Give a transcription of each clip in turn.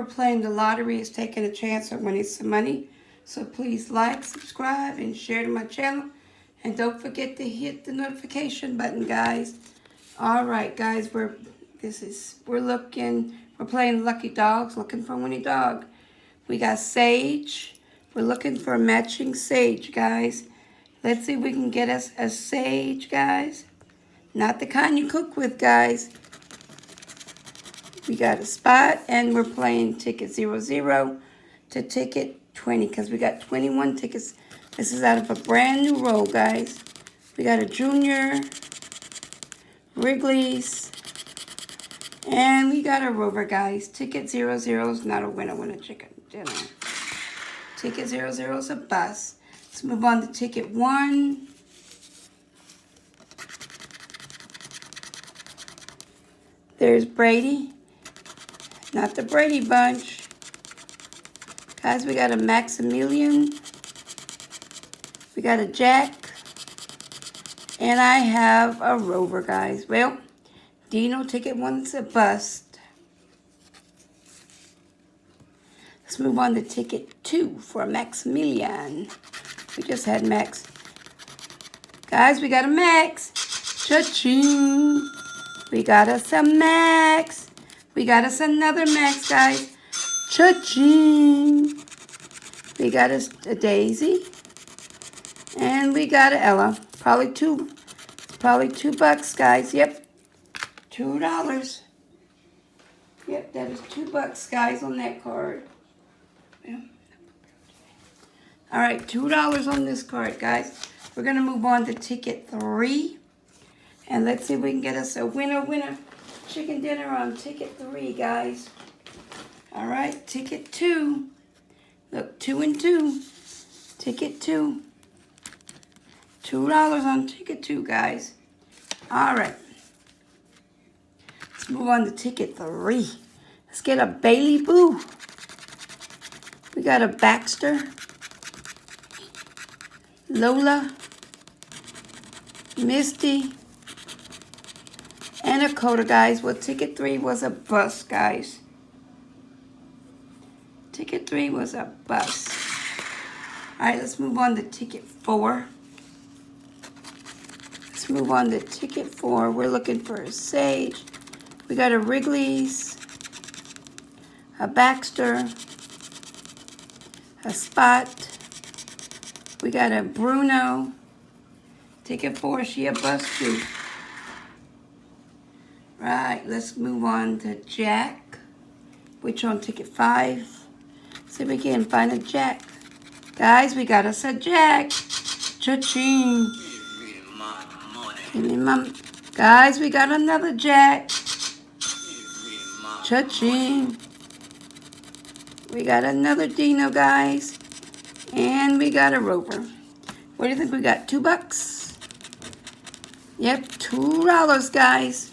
playing the lottery is taking a chance of winning some money. So please like, subscribe, and share to my channel. And don't forget to hit the notification button, guys. All right, guys, we're playing Lucky Dogs, looking for a winning dog. We got Sage. We're looking for a matching Sage, guys. Let's see if we can get us a Sage, guys. Not the kind you cook with, guys. We got a spot, and we're playing ticket 00 to ticket 20 because we got 21 tickets. This is out of a brand new roll, guys. We got a Junior, Wrigley's, and we got a Rover, guys. Ticket 00 is not a winner chicken dinner. Ticket 00 is a bust. Let's move on to ticket 1. There's Brady. Not the Brady Bunch. Guys, we got a Maximilian. We got a Jack. And I have a Rover, guys. Well, Dino ticket 1's a bust. Let's move on to ticket 2 for Maximilian. We just had Max. Guys, we got a Max. Cha-ching. We got us a Max. We got us another Max, guys. Cha-ching. We got us a Daisy. And we got a Ella. Probably $2, guys. Yep. $2. Yep, that is $2, guys, on that card. Yeah. All right, $2 on this card, guys. We're going to move on to ticket 3. And let's see if we can get us a winner chicken dinner on ticket 3, guys. All right, ticket 2. Look, 2 and 2. Ticket 2. $2 on ticket 2, guys. All right. Let's move on to ticket 3. Let's get a Bailey Boo. We got a Baxter, Lola, Misty, and a Coda, guys. Well, ticket 3 was a bust, guys. Ticket 3 was a bust. All right, let's move on to ticket 4. Let's move on to ticket 4. We're looking for a Sage. We got a Wrigley's, a Baxter, a Spot. We got a Bruno. Ticket 4, she a bust too. Right, let's move on to Jack, which on ticket 5. See if we can find a Jack. Guys, we got us a Jack. Cha-ching. Give me my... Guys, we got another Jack. Cha-ching. We got another Dino, guys. And we got a Rover. What do you think we got? $2? Yep, $2, guys.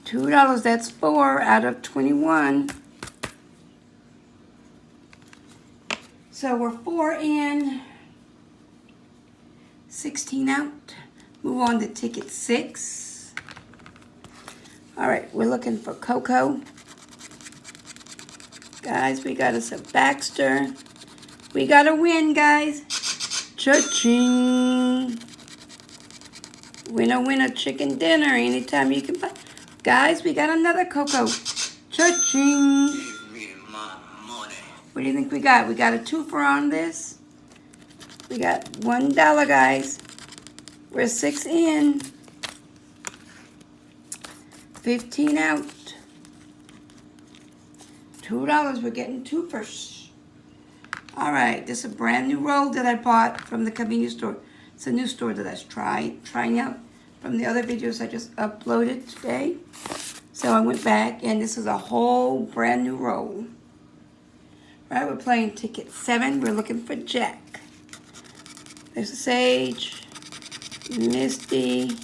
$2, that's 4 out of 21. So we're 4 in, 16 out. Move on to ticket 6. All right, we're looking for Coco. Guys, we got us a Baxter. We got a win, guys. Cha-ching. Winner chicken dinner anytime you can find. Guys, we got another Coco. Cha-ching. What do you think we got? We got a 2 for on this. We got $1, guys. We're 6 in. 15 out. $2. We're getting 2 first. All right, this is a brand new roll that I bought from the convenience store. It's a new store that I was trying out from the other videos I just uploaded today. So I went back, and this is a whole brand new roll. All right, we're playing ticket 7. We're looking for Jack. There's a Sage, Misty.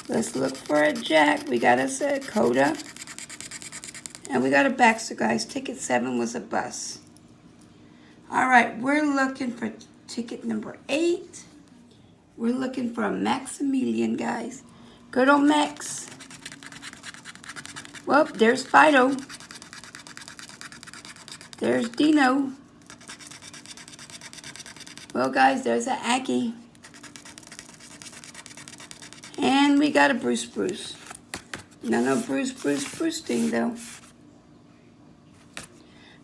Let's look for a Jack. We got us a Coda. And we got a Baxter, guys. Ticket 7 was a bust. All right, we're looking for ticket number 8. We're looking for a Maximilian, guys. Good old Max. Well, there's Fido. There's Dino. Well, guys, there's an Aggie. And we got a Bruce. No Bruce thing, though.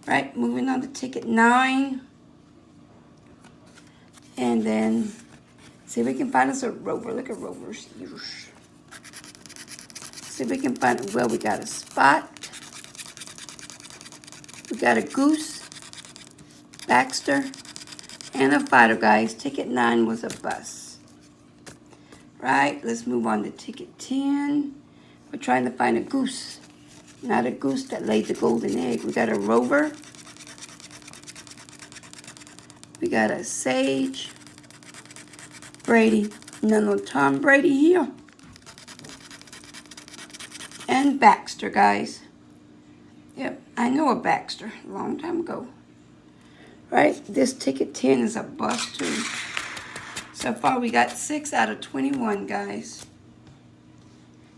Right, moving on to ticket 9. And then, see if we can find us a Rover. Look at Rovers. See if we can find, well, we got a Spot. We got a Goose, Baxter, and a Fido, guys. Ticket 9 was a bus. Right, let's move on to ticket 10. We're trying to find a Goose. Not a goose that laid the golden egg. We got a Rover. We got a Sage. Brady. No Tom Brady here. And Baxter, guys. Yep, I know a Baxter. A long time ago. Right, this ticket 10 is a bust too. So far we got 6 out of 21, guys.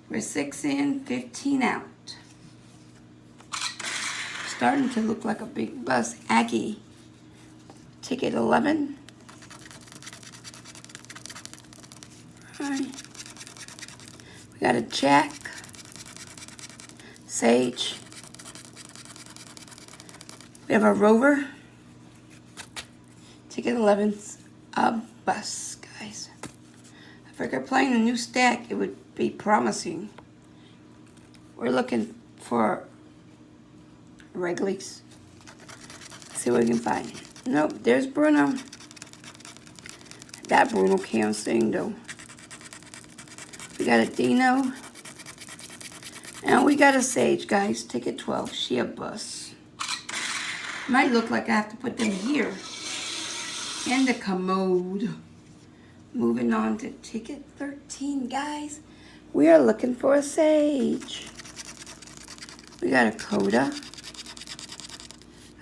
We're 6 in, 15 out. Starting to look like a big bus. Aggie. Ticket 11. Right. We got a Jack. Sage. We have a Rover. Ticket 11's a bus, guys. I figured playing a new stack, it would be promising. We're looking for Wrigley's. See what we can find. Nope, there's Bruno. That Bruno can't sing, though. We got a Dino. And we got a Sage, guys. Ticket 12. She a bus. Might look like I have to put them here. In the commode. Moving on to ticket 13, guys. We are looking for a Sage. We got a Coda.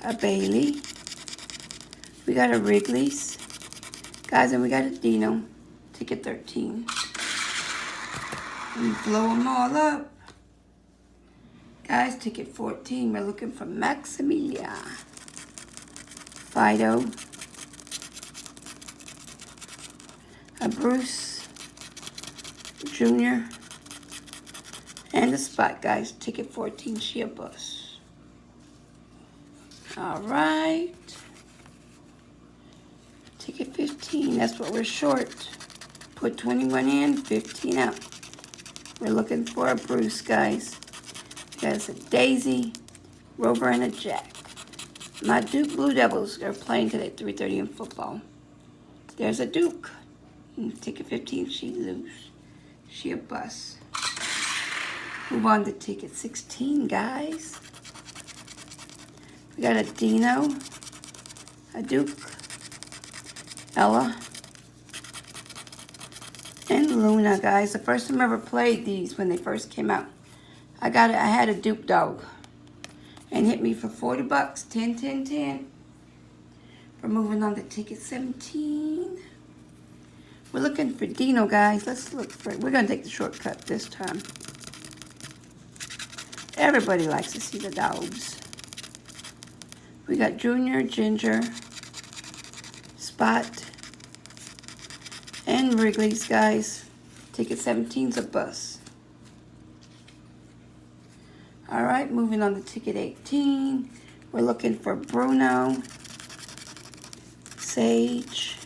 A Bailey. We got a Wrigley's. Guys, and we got a Dino. Ticket 13. And blow them all up. Guys, ticket 14. We're looking for Maximilia. Fido. A Bruce. Junior. And a Spot, guys. Ticket 14. She a bus. All right. Ticket 15. That's what we're short. Put 21 in, 15 out. We're looking for a Bruce, guys. There's a Daisy, Rover, and a Jack. My Duke Blue Devils are playing today at 3:30 in football. There's a Duke. Ticket 15, she loose. She a bus. Move on to ticket 16, guys. We got a Dino, a Duke, Ella, and Luna, guys. The first time I ever played these when they first came out. I had a Duke dog. And hit me for 40 bucks. 10, 10, 10. We're moving on to ticket 17. We're looking for Dino, guys. Let's look for it. We're going to take the shortcut this time. Everybody likes to see the dogs. We got Junior, Ginger, Spot, and Wrigley's, guys. Ticket 17's a bus. All right, moving on to ticket 18. We're looking for Bruno, Sage,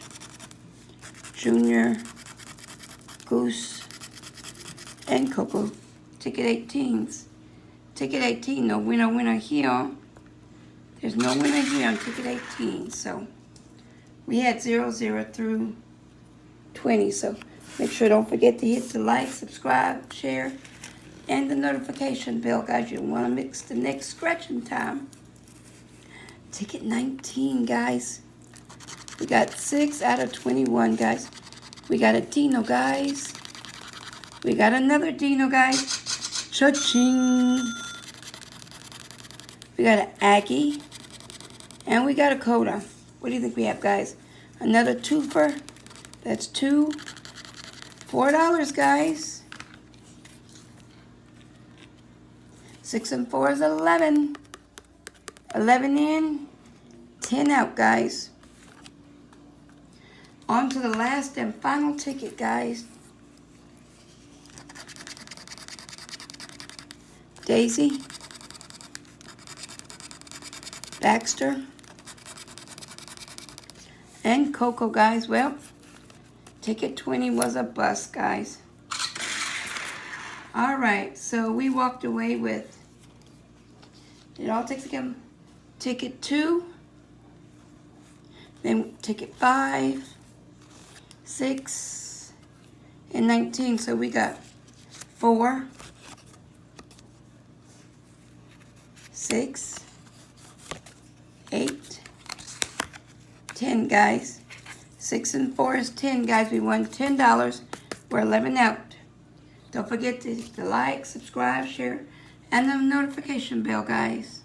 Junior, Goose, and Coco. Ticket 18s. Ticket 18, no winner here. There's no winner here on ticket 18, so we had 0 through 20, so make sure don't forget to hit the like, subscribe, share, and the notification bell, guys. You want to mix the next scratching time. Ticket 19, guys. We got 6 out of 21, guys. We got a Dino, guys. We got another Dino, guys. Cha-ching. We got an Aggie. And we got a Coda. What do you think we have, guys? Another twofer. That's $4, guys. 6 and 4 is 11. 11 in, 10 out, guys. On to the last and final ticket, guys. Daisy, Baxter, and Coco, guys. Well, ticket 20 was a bust, guys. All right, so we walked away with, it all takes again, ticket 2, then ticket 5, 6, and 19. So we got 4, 6, 8, 10, guys. 6 and 4 is 10, guys. We won $10. We're 11 out. Don't forget to like, subscribe, share, and the notification bell, guys.